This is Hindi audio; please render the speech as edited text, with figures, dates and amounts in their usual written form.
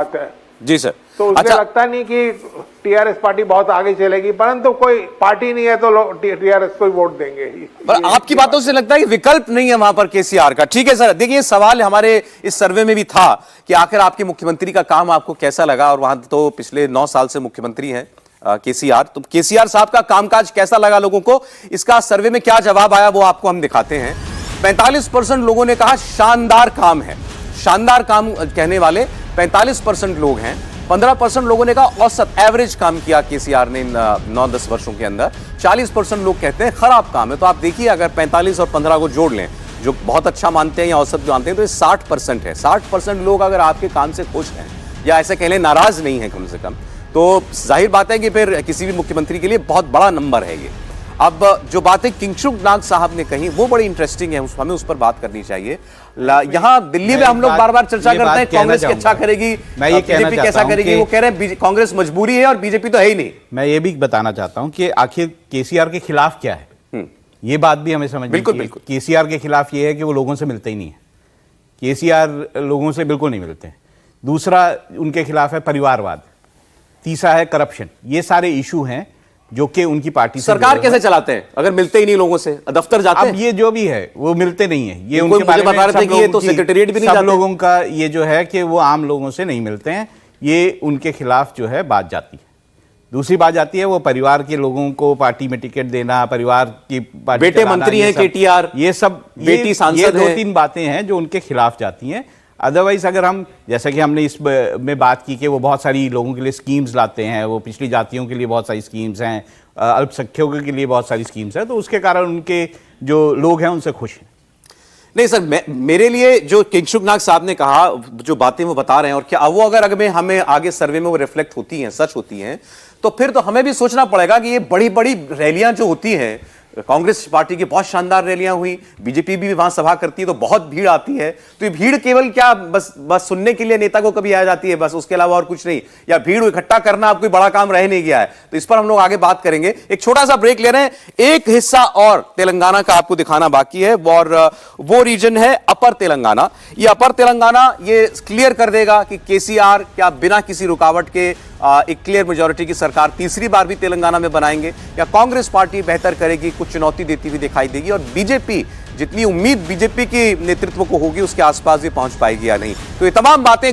बात है। जी सर। तो उसमें अच्छा, लगता नहीं कि टीआरएस पार्टी बहुत आगे चलेगी, परंतु कोई पार्टी नहीं है तो लोग टीआरएस को ही वोट देंगे। पर आपकी बातों से लगता है कि विकल्प नहीं है वहां पर केसीआर का। ठीक है सर, देखिए सवाल हमारे इस सर्वे में भी था कि आखिर आपके मुख्यमंत्री का काम आपको कैसा लगा, और वहां तो पिछले 9 साल से मुख्यमंत्री हैं केसीआर, तो केसीआर साहब का कामकाज कैसा लगा लोगों को, इसका सर्वे में क्या जवाब आया वो आपको हम दिखाते हैं। 45% लोगों ने कहा शानदार काम है। शानदार काम कहने वाले 45% लोग हैं। 15% लोगों ने कहा औसत एवरेज काम किया केसीआर ने 9-10 वर्षों के अंदर। 40% लोग कहते हैं खराब काम है। तो आप देखिए, अगर 45 और 15 को जोड़ लें, जो बहुत अच्छा मानते हैं या औसत मानते हैं, तो ये 60% है। 60% लोग अगर आपके काम से खुश हैं या ऐसे कह लें नाराज नहीं है कम से कम, तो जाहिर बात है कि फिर किसी भी मुख्यमंत्री के लिए बहुत बड़ा नंबर है ये। अब जो बातें किंगशुक नाग साहब ने कही वो बड़ी इंटरेस्टिंग है, हमें उस पर बात करनी चाहिए। यहां दिल्ली में हम लोग बार बार चर्चा करते हैं कांग्रेस क्या करेगी, बीजेपी कैसा करेगी, वो कह रहे हैं कांग्रेस मजबूरी है और बीजेपी तो है ही नहीं। मैं ये भी बताना चाहता हूं कि आखिर केसीआर के खिलाफ क्या है, ये बात भी हमें समझनी चाहिए। केसीआर के खिलाफ ये है कि वो लोगों से मिलते ही नहीं है। केसीआर लोगों से बिल्कुल नहीं मिलते हैं। दूसरा उनके खिलाफ है परिवारवाद, तीसरा है करप्शन। ये सारे इशू हैं जो कि उनकी पार्टी सरकार कैसे चलाते हैं अगर मिलते ही नहीं लोगों से, दफ्तर जाते हैं? अब ये जो भी है वो मिलते नहीं है। ये उनके बारे में बता रहे थे कि ये तो सेक्रेटेरिएट भी नहीं जाते। सब लोगों का ये जो है कि वो आम लोगों से नहीं मिलते हैं, ये उनके खिलाफ जो है बात जाती है। दूसरी बात जाती है वो परिवार के लोगों को पार्टी में टिकट देना, परिवार की पार्टी, बेटे मंत्री हैं केटीआर, ये सब बेटी सांसद है। 2-3 बातें हैं जो उनके खिलाफ जाती हैं। अदरवाइज अगर हम, जैसा कि हमने इस में बात की कि वो बहुत सारी लोगों के लिए स्कीम्स लाते हैं, वो पिछड़ी जातियों के लिए बहुत सारी स्कीम्स हैं, अल्पसंख्यकों के लिए बहुत सारी स्कीम्स हैं, तो उसके कारण उनके जो लोग हैं उनसे खुश हैं। नहीं सर, मेरे लिए जो किंगशुक नाग साहब ने कहा, जो बातें वो बता रहे हैं, और क्या वो अगर हमें आगे सर्वे में वो रिफ्लेक्ट होती हैं, सच होती हैं, तो फिर तो हमें भी सोचना पड़ेगा कि ये बड़ी बड़ी रैलियां जो होती हैं, कांग्रेस पार्टी की बहुत शानदार रैलियां हुई, बीजेपी भी वहां सभा करती है तो बहुत भीड़ आती है, तो ये भीड़ केवल क्या बस सुनने के लिए नेता को कभी आ जाती है बस, उसके अलावा और कुछ नहीं, या भीड़ इकट्ठा करना अब कोई बड़ा काम रह नहीं गया है? तो इस पर हम लोग आगे बात करेंगे। एक छोटा सा ब्रेक ले रहे हैं। एक हिस्सा और तेलंगाना का आपको दिखाना बाकी है, और वो रीजन है अपर तेलंगाना। ये अपर तेलंगाना ये क्लियर कर देगा कि केसीआर क्या बिना किसी रुकावट के एक क्लियर मेजॉरिटी की सरकार तीसरी बार भी तेलंगाना में बनाएंगे, या कांग्रेस पार्टी बेहतर करेगी, कुछ चुनौती देती हुई दिखाई देगी, और बीजेपी जितनी उम्मीद बीजेपी के नेतृत्व को होगी उसके आसपास भी पहुंच पाएगी या नहीं। तो ये तमाम बातें